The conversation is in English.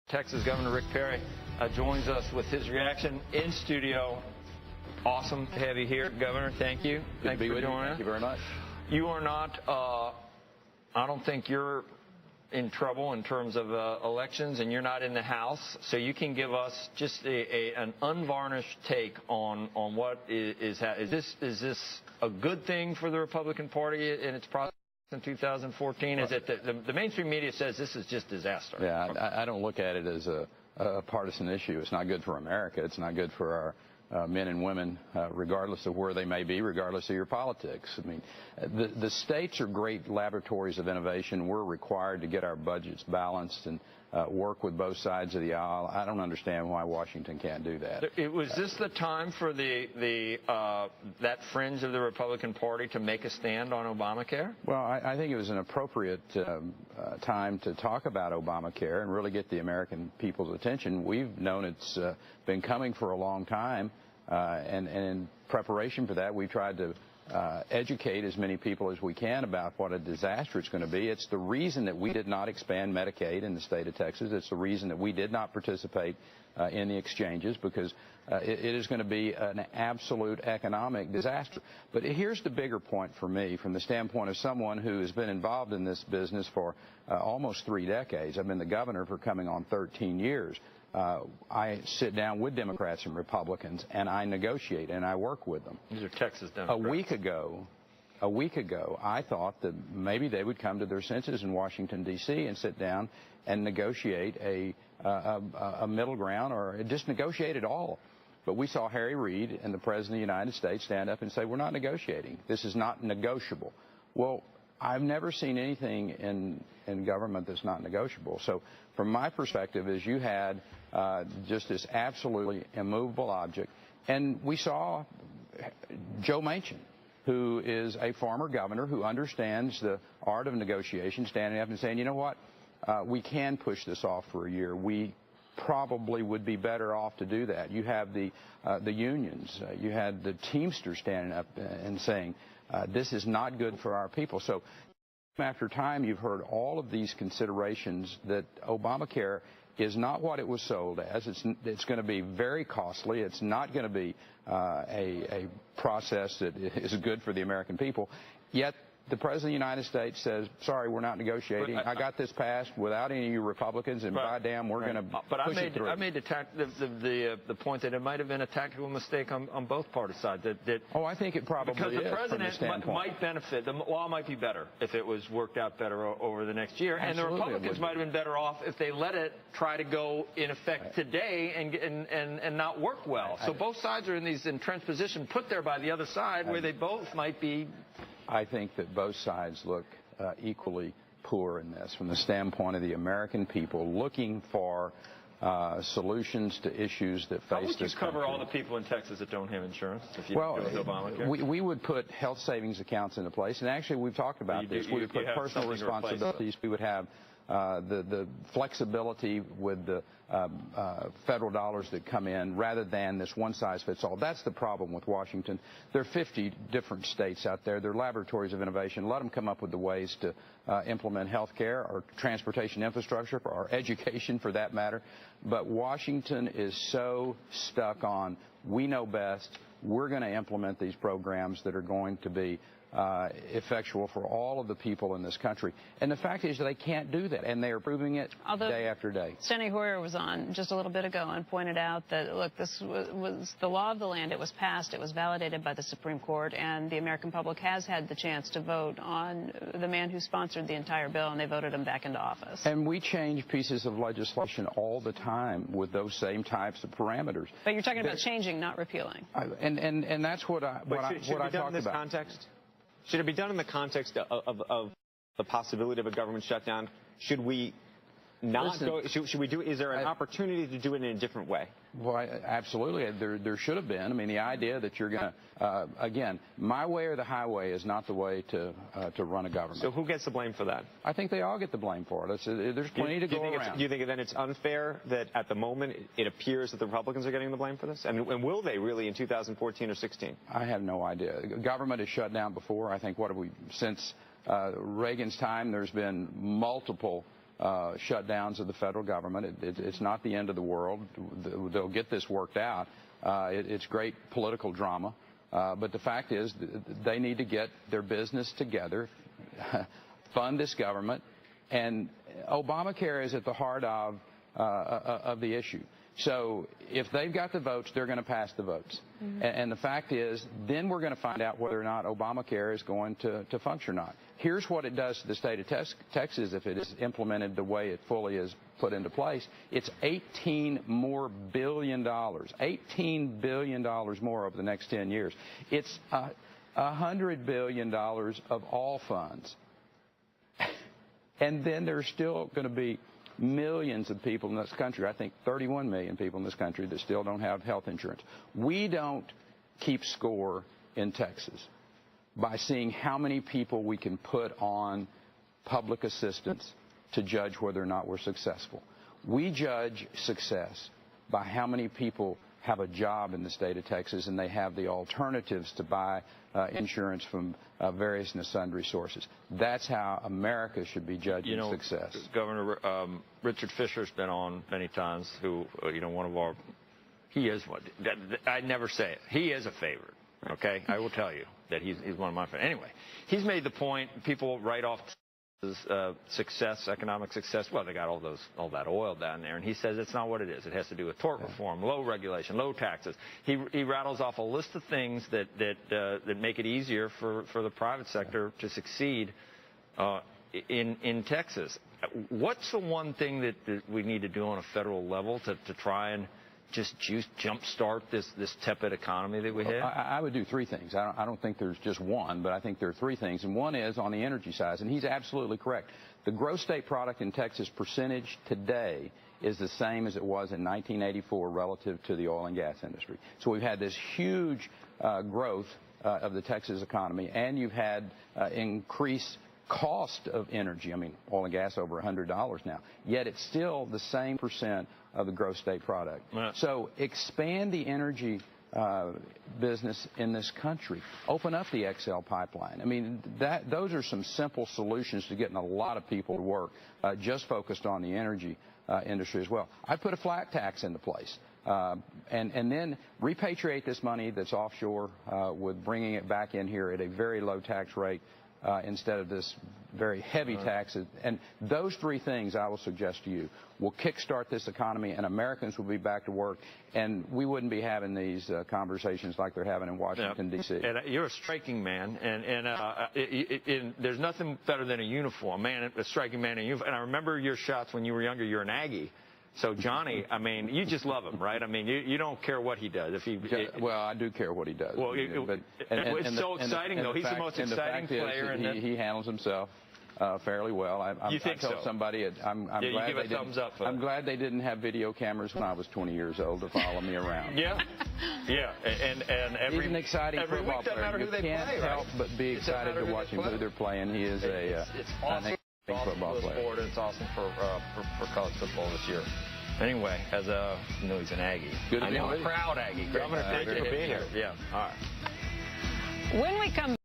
Texas Governor Rick Perry joins us with his reaction in studio. Awesome to have you here, Governor. Thank you. Thanks for joining us. Thank you very much. You are not, I don't think you're in trouble in terms of elections, and you're not in the House, so you can give us just an unvarnished take on what is this a good thing for the Republican Party in its process in 2014? Is it the mainstream media says this is just disaster? Yeah, I don't look at it as a partisan issue. It's not good for America. It's not good for our men and women, regardless of where they may be, regardless of your politics. I mean, the states are great laboratories of innovation. We're required to get our budgets balanced and work with both sides of the aisle. I don't understand why Washington can't do that. Was this the time for that fringe of the Republican Party to make a stand on Obamacare? Well, I think it was an appropriate time to talk about Obamacare and really get the American people's attention. We've known it's been coming for a long time, and in preparation for that, we've tried to educate as many people as we can about what a disaster it's going to be. It's the reason that we did not expand Medicaid in the state of Texas. It's the reason that we did not participate in the exchanges, because it is going to be an absolute economic disaster. But here's the bigger point for me from the standpoint of someone who has been involved in this business for almost 3 decades. I've been the governor for coming on 13 years. I sit down with Democrats and Republicans, and I negotiate, and I work with them. These are Texas Democrats. A week ago, I thought that maybe they would come to their senses in Washington, D.C., and sit down and negotiate a middle ground, or just negotiate at all. But we saw Harry Reid and the President of the United States stand up and say, we're not negotiating. This is not negotiable. Well, I've never seen anything in government that's not negotiable. So from my perspective is you had just this absolutely immovable object. And we saw Joe Manchin, who is a former governor who understands the art of negotiation, standing up and saying, you know what, we can push this off for a year. We probably would be better off to do that. You have the unions. You had the Teamsters standing up and saying, this is not good for our people. So time after time, you've heard all of these considerations that Obamacare is not what it was sold as. It's going to be very costly. It's not going to be a process that is good for the American people. Yet the President of the United States says, sorry, we're not negotiating. I got this passed without any of you Republicans, and by damn, we're going to push it through. I made the point that it might have been a tactical mistake on both party sides. Oh, I think it probably is. Because the President might benefit. The law might be better if it was worked out better over the next year. Absolutely, and the Republicans might have been better off if they let it try to go in effect today and not work well. So both sides are in these entrenched positions put there by the other side where they both might be. I think that both sides look equally poor in this from the standpoint of the American people looking for solutions to issues that face this country. How would you cover all the people in Texas that don't have insurance if you go with Obamacare? We would put health savings accounts into place, and actually we've talked about this. We would put personal responsibilities. We would have the flexibility with the federal dollars that come in rather than this one-size-fits-all. That's the problem with Washington. There are 50 different states out there. They're laboratories of innovation. Let them come up with the ways to implement health care or transportation infrastructure or education for that matter. But Washington is so stuck on, we know best, we're going to implement these programs that are going to be effectual for all of the people in this country. And the fact is they can't do that, and they are proving it day after day. Steny Hoyer was on just a little bit ago and pointed out that, look, this was the law of the land. It was passed. It was validated by the Supreme Court, and the American public has had the chance to vote on the man who sponsored the entire bill, and they voted him back into office. And we change pieces of legislation all the time with those same types of parameters. But you're talking about changing, not repealing. And that's what I talked about. Context? Should it be done in the context of the possibility of a government shutdown? Should we not go? Should we do? Is there an opportunity to do it in a different way? Well, absolutely. There should have been. I mean, the idea that you're going to, again, my way or the highway is not the way to run a government. So who gets the blame for that? I think they all get the blame for it. There's plenty to go around. Do you think then it's unfair that at the moment it appears that the Republicans are getting the blame for this? And will they really in 2014 or 16? I have no idea. Government has shut down before. I think, since Reagan's time, there's been multiple shutdowns of the federal government. It's not the end of the world. They'll get this worked out. It's great political drama. But the fact is, they need to get their business together, fund this government, and Obamacare is at the heart of the issue. So if they've got the votes, they're going to pass the votes. Mm-hmm. And the fact is, then we're going to find out whether or not Obamacare is going to function or not. Here's what it does to the state of Texas if it is implemented the way it fully is put into place. It's $18 billion more. $18 billion more over the next 10 years. It's $100 billion of all funds. And then there's still going to be millions of people in this country, I think 31 million people in this country, that still don't have health insurance. We don't keep score in Texas by seeing how many people we can put on public assistance to judge whether or not we're successful. We judge success by how many people have a job in the state of Texas and they have the alternatives to buy insurance from various and sundry sources. That's how America should be judging success. Governor Richard Fisher's been on many times, who, one of our, he is one, I never say it, he is a favorite, okay? I will tell you that he's one of my favorites. Anyway, he's made the point, people write off success, economic success. Well, they got all that oil down there, and he says it's not what it is. It has to do with tort reform, low regulation, low taxes. He rattles off a list of things that make it easier for the private sector to succeed in Texas. What's the one thing that we need to do on a federal level to try and just jumpstart this tepid economy that we have? I would do three things. I don't think there's just one, but I think there are three things. And one is on the energy side, and he's absolutely correct. The gross state product in Texas percentage today is the same as it was in 1984 relative to the oil and gas industry. So we've had this huge growth of the Texas economy, and you've had increased cost of energy. I mean, oil and gas over $100 now. Yet it's still the same percent of the gross state product. Yeah. So expand the energy business in this country. Open up the XL pipeline. I mean, those are some simple solutions to getting a lot of people to work, just focused on the energy industry as well. I'd put a flat tax into place. And then repatriate this money that's offshore with bringing it back in here at a very low tax rate instead of this very heavy tax. And those three things I will suggest to you will kickstart this economy, and Americans will be back to work, and we wouldn't be having these conversations like they're having in Washington, D.C. And you're a striking man, and there's nothing better than a uniform, man, a striking man in a uniform. And I remember your shots when you were younger. You're an Aggie. So, Johnny, I mean, you just love him, right? I mean, you don't care what he does. Well, I do care what he does. Well, it's so exciting, though. He's the most exciting player. He handles himself fairly well. You think so? I told somebody, I'm glad they didn't have video cameras when I was 20 years old to follow me around. Yeah, yeah. And he's an exciting football player. You can't help but be excited to watch him who they're playing. He is it's awesome. Football player. And it's awesome for college football this year. Anyway, he's an Aggie. Good to be a proud Aggie. Governor, thank you for being here. Yeah. All right. When we come